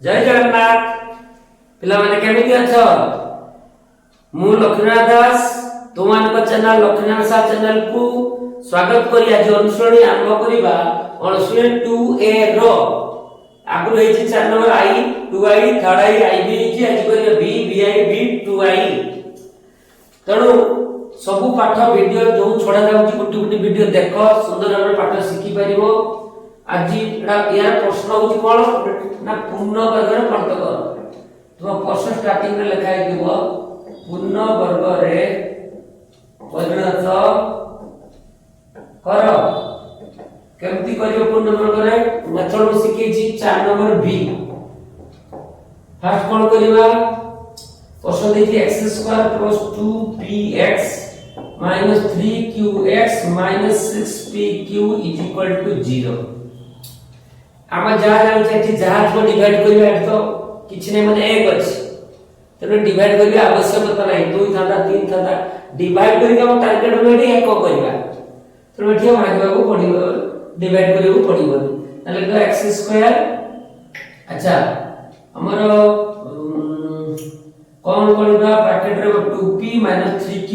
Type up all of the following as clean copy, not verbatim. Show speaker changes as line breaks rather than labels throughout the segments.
जय जगन्नाथ पिला माने केमिति अछ मु लक्ष्मीनाथ दास तुमान चैनल लक्ष्मीनाथ सा चैनल को स्वागत करी आज अनुसरणी आरंभ करिबा अनुसरण 2a रो आगु हेछि 4 number I 2i 3rd i ib हेछि आज करिया b bi b 2i तणु सब पाठ वीडियो जो छोड़ा जाउछि गुटी गुटी वीडियो देखो सुंदर भाबे पाठ सिखि परिबो आज यार प्रश्न होची कोन ना पूर्ण वर्ग रे पंत कर तुम प्रश्न स्टार्टिंग में लिखा है कि वो पूर्ण वर्ग रे परिणत कर केमती करियो पूर्ण वर्ग रे मेथड सिखी छी 4 नंबर बी फर्स्ट कोन करिवा प्रश्न देखि x² + 2px - 3qx - 6pq = 0 आमा जहा जान छै जहा को डिवाइड करिया तो किछ नै माने 1 अछि तने डिवाइड करिया आवश्यकता नै 2 थादा 3 थादा डिवाइड करिया हम टारगेट रेडी 1 करिया तने ठीक भागवा को पडिबो डिवाइड करियो को पडिबो तले तो x² अच्छा हमरो कोन करिबा ब्रैकेट रे 2p - 3q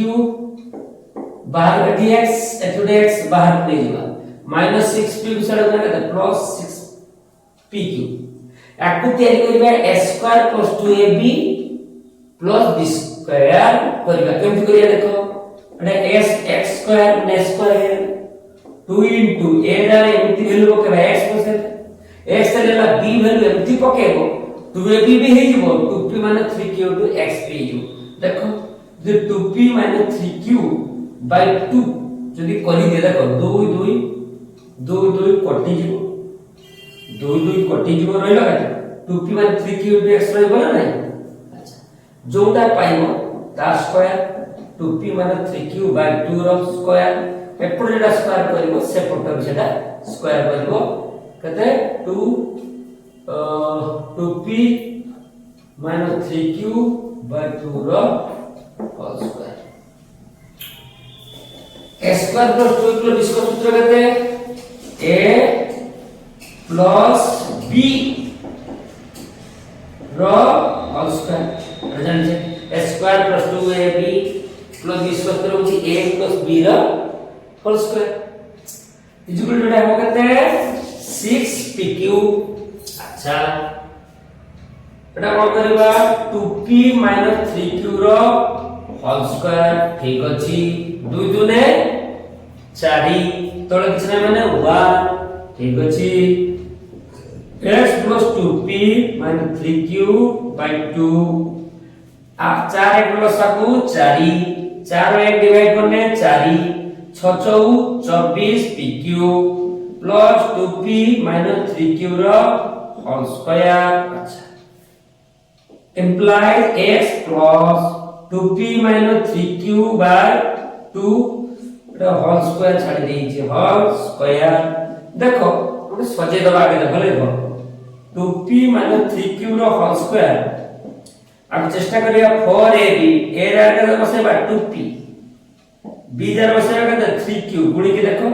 बाहर dx x बाहर ले जीवा -6p बिसड़ करके +6pq याकु तयारी करिबा a² + 2ab + b² करिबा केमति करिया देखो एटा x² - s² 2 * a रा एमति वैल्यू पकेबा x x लेला b वैल्यू एमति पकेबो 2ab भी हे जिवो 2p - 3q * x3 देखो जे 2p - 3q / 2 जदी करि दे देखो 2 2 2 2 कटि जिवो 2 2 कटि जिवो रहला का 2p - 3q * x रहबो ना नहीं अच्छा जोटा पाइबो तार स्क्वायर 2p - 3q / 2 रो स्क्वायर एपड़ जेटा स्क्वायर करिवो से पट सेटा स्क्वायर करिवो कते 2p - 3q / 2 रो होल स्क्वायर a² + 2 को डिस्कस सूत्र कहते हैं a + b रो होल स्क्वायर जान छे a² + 2ab + b सूत्र होची a + b रो होल स्क्वायर इक्वल टू हम कहते हैं 6pq अच्छा एटा कोन करबा 2p - 3q रो होल स्क्वायर ठीक अछि 2 2 ने 4 तळे किछ नै माने 1 ठीक अछि x + 2p - 3q / 2 आ 4 1 + साकू 4 4 1 डिवाइड करने 4 6 4 24pq + 2p - 3q रो होल स्क्वायर अच्छा implies x + 2p - 3q / 2 एटा होल स्क्वायर छाडी देई छै होल स्क्वायर देखो ओटे सजे दबा के भले देखो 2p - 3q रो होल स्क्वायर अब चेष्टा करिया 4ab a रा के बसेबा 2p b रा बसेबा के 3q गुणी के देखो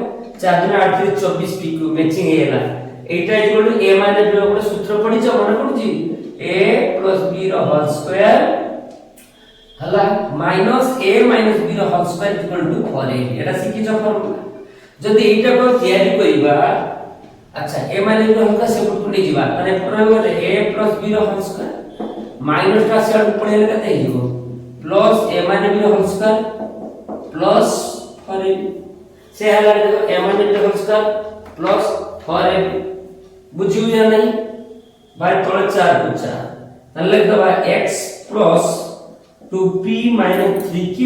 4 * 8 = 24pq मैचिंग हेला एटा इक्वल टू a माने b रो सूत्र पड़ी छ मन पड़ुची a + b रो होल स्क्वायर हला -a - b रो whole square equal to 4ab एटा सिखि छ फॉर्मूला जदी एटा को तयारी करिबा अच्छा a माने b रो हल्का से पुटुनी जीवा माने प्रयोग a + b रो होल स्क्वायर माइनस का सेट पड़ेला कते हिबो प्लस a माने b रो होल स्क्वायर प्लस 4ab से हला a माने b रो होल स्क्वायर प्लस 4ab बुझियो या नहीं भाई तळे 4 को 4 तले दबा x + 2p - 3q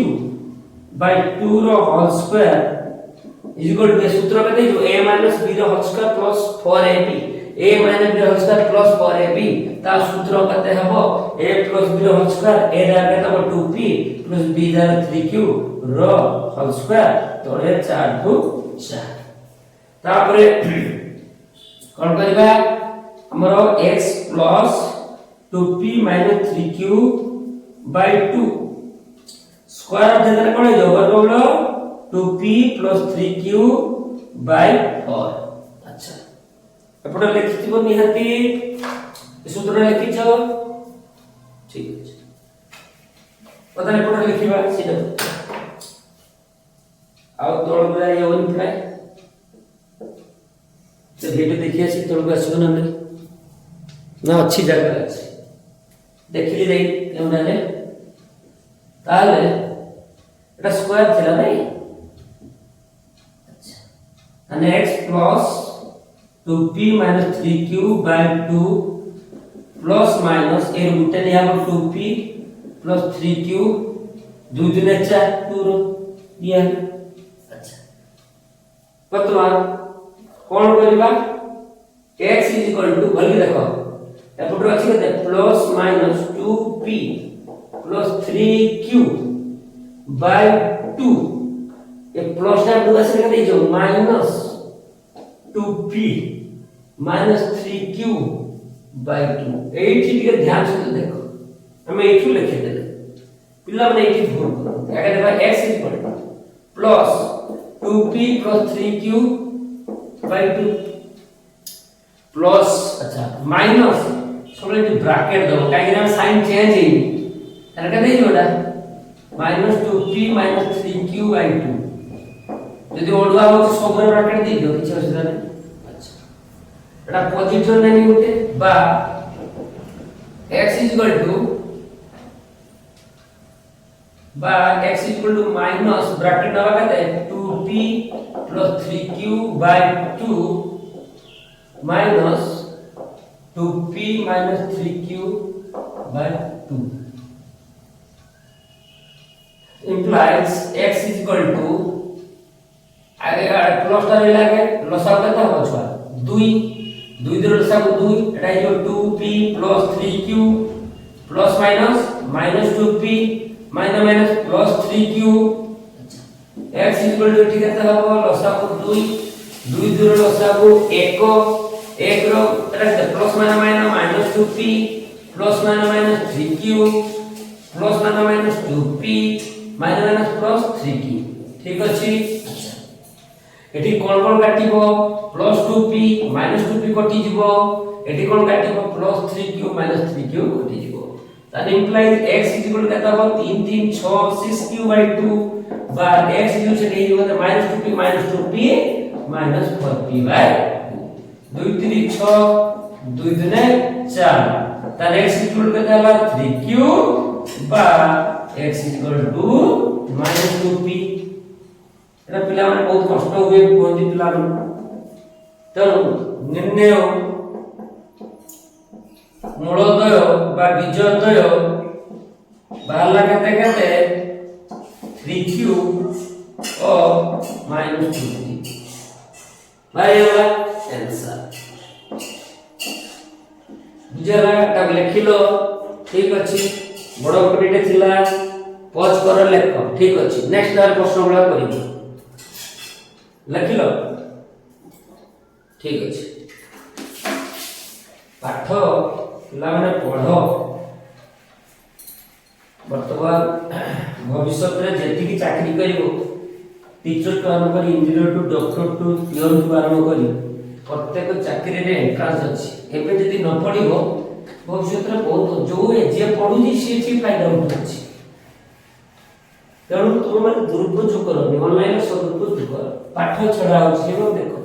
/ 2 रो होल स्क्वायर इक्वल टू सूत्र कहते जो a - b रो whole square plus 4ab a - b रो होल स्क्वायर प्लस 4ab ता सूत्र कहते हबो a + b रो होल स्क्वायर a रा कहते हबो 2p + b रा 3q रो होल स्क्वायर तळे 4 को 4 तापरे कोन करबा हमरो x + 2p - 3q / 2 square of देना कोन हो बरोबर 2p + 3q / 4 अच्छा एपटे लिखिथिबो निहाती सूत्र लिखिछ ठीक अछि पता नहीं कोन लिखिबा सीधा आउ तोड़ पूरा ये वन फ्राई से वीडियो देखिए से तोड़ आसो ना ना अच्छी जगह अछि देखिली देई केउना ने ताले एटा स्क्वायर थिला नहीं अच्छा and x plus 2p minus 3q by 2 plus minus a root ने यहाँ पर 2p plus 3q 2 दुने 4 2 रो दिया अच्छा पतवा कौन करिबा x is equal to भली देखो एपटर अछि केते plus minus 2p plus 3q by 2 ये प्लस ना 2 से केते जो minus 2p minus 3q by 2 एठी टिके ध्यान से देखो हमें एठू लिखे देले पिल्ला माने एठी भूल करो एका देखा x is equal to plus 2p plus 3q by 2 plus अच्छा माइनस सबले ब्रैकेट दो काहे ना साइन चेंज हे एना का देई जोडा minus 2p minus 3q by 2 यदि ओडवा हो तो सबरे ब्रैकेट देई दियो किछ असुविधा नहीं अच्छा एटा पॉजिटिव नहीं होते बा x is equal to बा x is equal to minus bracket दवा कहते हैं 2p plus 3q by 2 minus 2p minus 3q by 2 implies x is equal to आगे प्लस टा रे लागे लसाव कता हो छवा 2 2 दर लसाव 2 एटा जो 2p plus 3q plus minus minus 2p minus minus plus 3q x is equal to ठीक है हो लसाव 2 2 दर लसाव 1 1 रो एटा plus minus minus 2p plus minus 3q plus minus 2p minus plus 3q ठीक अछि एठी कोन काटिबो प्लस 2p माइनस 2p कटि जिवो एठी कोन काटिबो plus 3q minus 3q कटि जिवो that implies x is equal कता हो 3 3 6 6q by 2 बा x इज से नहीं होता minus 2p minus 2p minus 4p by 2 3 6 2 दुने 4 दैट x इज इक्वल कता हो 3q बा x is equal to minus 2p एटा पिला माने बहुत कष्ट हुए कोंदी पिला माने तेणु निर्णय मूलद्वय बा बीजद्वय बाहला केते केते 3q और माइनस 2p बायला आंसर बुझला तब लिखिलो ठीक अछि बड़ कोटिटे थिला पॉज कर लेख ठीक अछि नेक्स्ट बार प्रश्न वाला करिबो लिखिलो ठीक अछि पाठ पिला माने पढो वर्तमान भविष्य रे जेति की चाकरी करिवो टीचर टू आरंभ करी इंजीनियर टू डॉक्टर टू पियन टू आरंभ करी प्रत्येक चाकरी रे एंट्रेंस अछि एबे जदि न पढिबो भविष्य रे बहुत जो जे पढुची से ठीक फायदा उठुची तेणु तुम माने दुरुपयोग करो ऑनलाइन सदुपयोग करो पाठ छडा होछि एवं देखो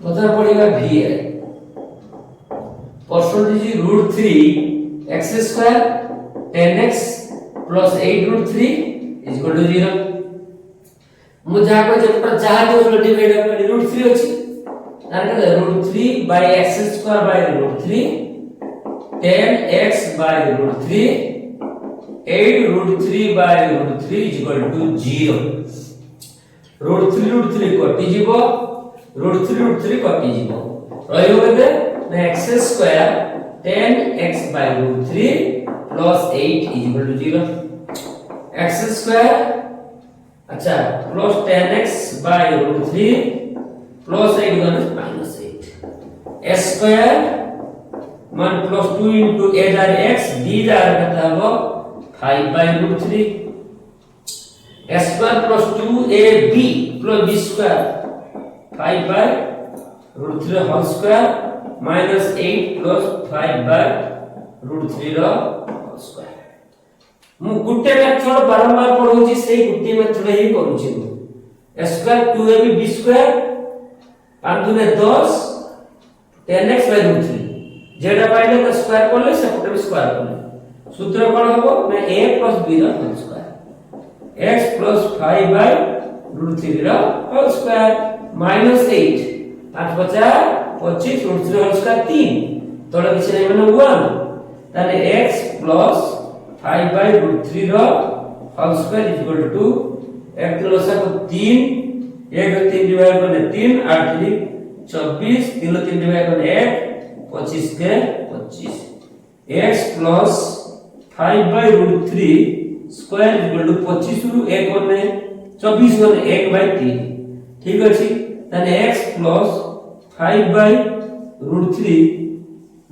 पता पड़ेगा va percentage √3 x² 10x plus 8 √3 is equal to 0 मु जा को जेटा जहा जो डिवाइड कर √3 अछि तार के √3 by x² by √3 10x by √3 8 √3 by √3 is equal to 0 √3 कटि जीवो √3 कटि जीवो रहियो केते ना x² 10x by √3 plus 8 is equal to 0 x² अच्छा plus 10x by √3 plus 8 minus 8 s² 1 plus 2 into a are x d are कता हो 5 by √3 s² plus 2ab plus b² 5 by √3 whole square -8 + 5 by √3 ର square मु गुटे method बारंबार पढौछि सेही गुटे method ही करूछि मु square 2ab b square 5 दुने 10 10x by √3 जेडा पाइले त स्क्वायर करले सेपटे स्क्वायर करले सूत्र कोन हबो ना a + b ର होल स्क्वायर x + 5 by √3 ର होल स्क्वायर -8 5 50 25 √3 होल स्क्वायर 3 तोड़ा किछ नै माने 1 ताले x + 5 by √3 ର होल स्क्वायर इक्वल टू 1 के लसागु 3 1 3 डिवाइड करले 3 8 3 24 3 3 डिवाइड करले 1 25 के 25 x + 5 by √3 square equal to 25 रु 1 करले 24 करले 1 by 3 ठीक अछि ताले x + 5 by √3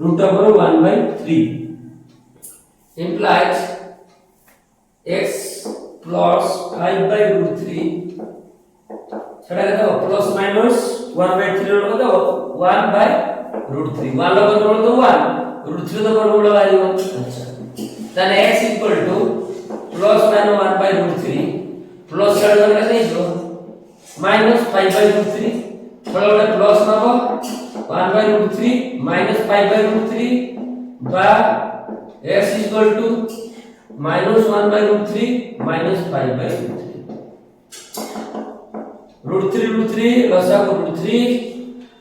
√1 by 3 implies x plus 5 by √3 सेटा कहता प्लस माइनस 1 by 3 रो कहता 1 by √3 1 लो बरोबर तो 1 √3 तो बरोबर वाली अच्छा ताने x equal two plus minus 1 by √3 plus सेटा कहता है माइनस 5 by √3 थोड़ा बड़ा plus Nebo 1 by √3 minus 5 by √3 by x is equal to minus 1 by √3 minus 5 by √3 √3 लसा को √3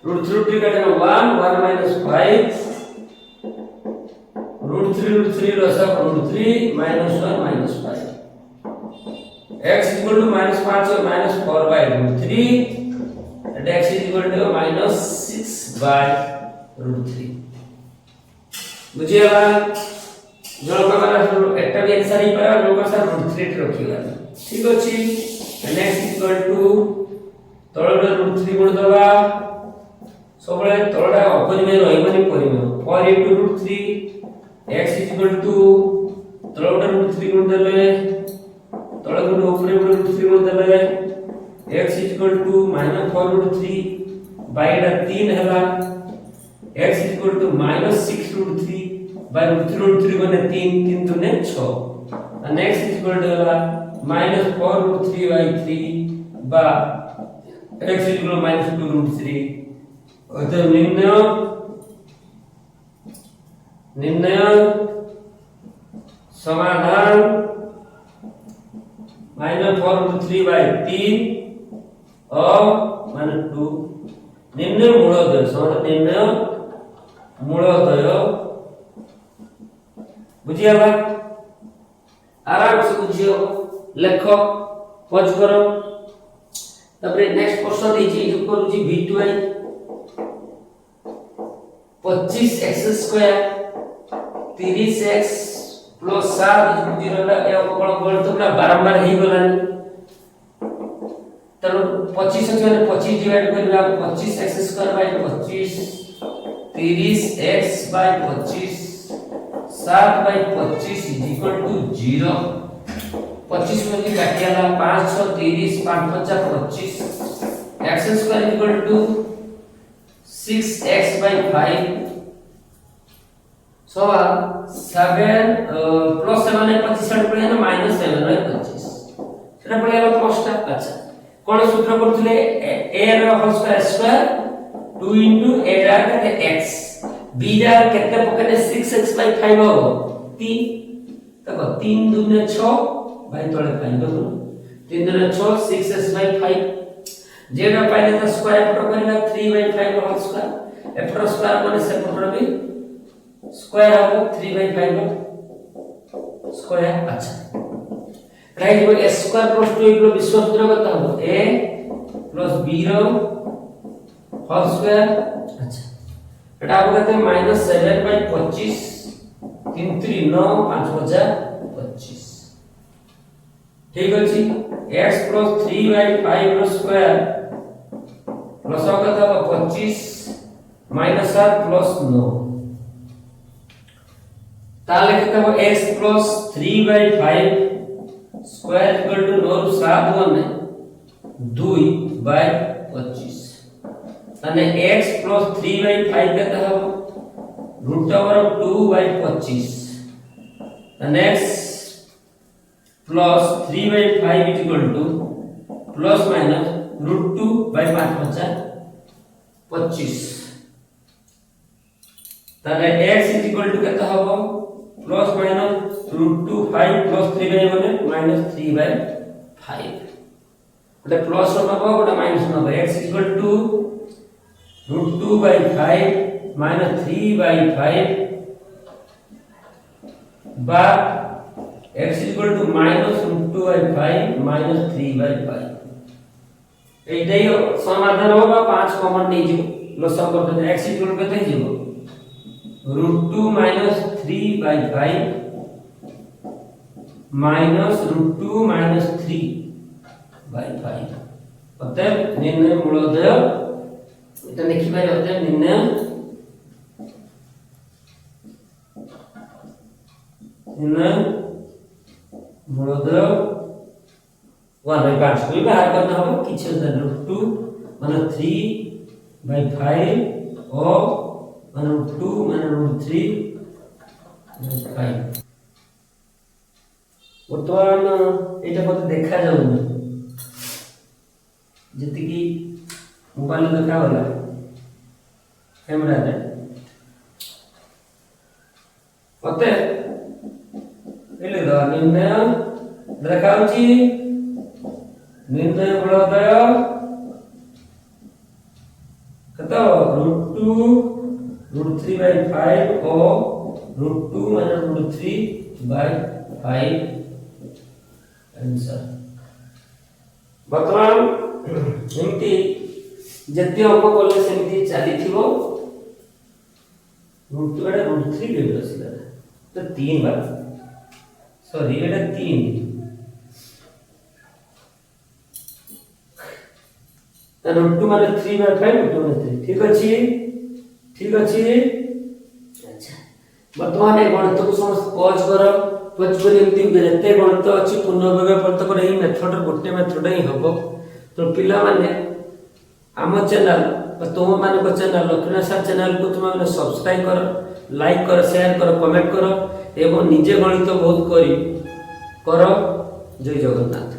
√3 का 1 1 minus 5 √3 लसा को √3 minus 1 minus 5 x is equal to minus 5 or minus 4 by √3 and x is equal to minus 6 by √3 बुझिएगा जो प्रकार एकटा भी answer ही पाया जो का सर √3 रखिएगा ठीक अछि नेक्स्ट इक्वल टू तळडा √3 गुण दबा सबले तळडा अपरिमेय रहिबनी परिमेय 4 into √3 x is equal to तळडा √3 गुण देले तळ गुण ऊपर √3 गुण देले x is equal to minus 4 √3 by 3 हला x is equal to minus 6 √3 by √3 बने 3 3 दुने 6 and x is equal to हला minus 4 √3 by 3 by x is equal to minus 2 √3 अतः निर्णय समाधान minus 4 √3 by 3 और minus 2 निर्णय मूलोदय समाधान निर्णय मूलोदय बुझियाला आराम से बुझियो लेखो पॉज करो तबरे नेक्स्ट क्वेश्चन दीजिए जो करूची v2i 25x² 30x plus 7 0 ला ए कोन बोल तो ना बारंबार हे गलानी तब 25 से 25 डिवाइड करबा 25x² by 25 30x by 25 7 by 25 is equal to 0 25 में भी काटियाला 5 6 30 5 50 25 x² equal to 6x by 5 so 7 plus 7 है 25 पड़े ना minus 7 है 25 सेटा पड़ेगा प्लस टा अच्छा कोन सूत्र करथले a ର होल स्क्वायर 2 into a रा के x b रा केते पकने 6x by 5 हो 3 देखो 3 दुने 6 भाई तोले 5 दो 3 दुने 6 6x by 5 जेरा पाइले त स्क्वायर पट करला 3 by 5 होल स्क्वायर एफर स्क्वायर माने से पट भी स्क्वायर हो 3 by 5 स्क्वायर अच्छा राइट वो a² + 2 इक्वल विश्व सूत्र बता हो a + b रो होल स्क्वायर अच्छा एटा आप कहते हैं -7 by 25 3 3 9 5 50 25 ठीक अछि x + 3 by 5 row square plus कहता है 25 -7 + 9 ताले कहता है x + 3 by 5 square equal to 9 7 1 2 by 25 અને x plus 3/5 કેତେ হবো √2/25 and x plus 3/5 is equal to plus minus √2/5/25 তাহলে x is equal to কেতে হবো plus minus √2/5 plus 3/5 মানে minus 3/5 ওটা প্লাস হবে ওটা মাইনাস হবে x is equal to √2/5 minus 3/5 বা x is equal to minus √2/5 minus 3/5 এইটাই সমাধান হবে 5 কমন নিয়ে যাব লসাগু করতে x is equal to কত হয়ে যাব √2 minus 3/5 minus √2 minus 3/5 অতএব নির্ণয় মূলধয় এটা লিখি পাই অতএব নির্ণয় মূলধয় 1/5 কই বাহার করতে হবে কিছু √2 মানে 3/5 ও মানে √2 মানে √3/5 বর্তমান এটা কত দেখা যাবে না যেতিকি মোবাইল দেখা হলা ক্যামেরাতে ওতে এলে দাও নির্ণয় দেখা হচ্ছে নির্ণয় মূলধয় কত √2 √3/5 ও √2 মানে √3/5 आंसर बर्तमान एमती जति अंक कोले सेमती चाली थिबो √2 एटा √3 केबे आसीला तो 3 बार सॉरी एटा 3 तो √2 माने 3/5 √2 माने 3 ठीक अछि अच्छा बर्तमान ए गणित को समस्त पॉज करो पचपरी एमती जेते गणित अछि पुनर्विभाग प्रत कर एही मेथड गोटे मेथड ही हबो तो पिला माने आम चैनल तुम माने को चैनल लक्ष्मण सर चैनल को तुम माने सब्सक्राइब करो लाइक करो शेयर करो कमेंट करो एवं निजे गणित बहुत करो जय जगन्नाथ।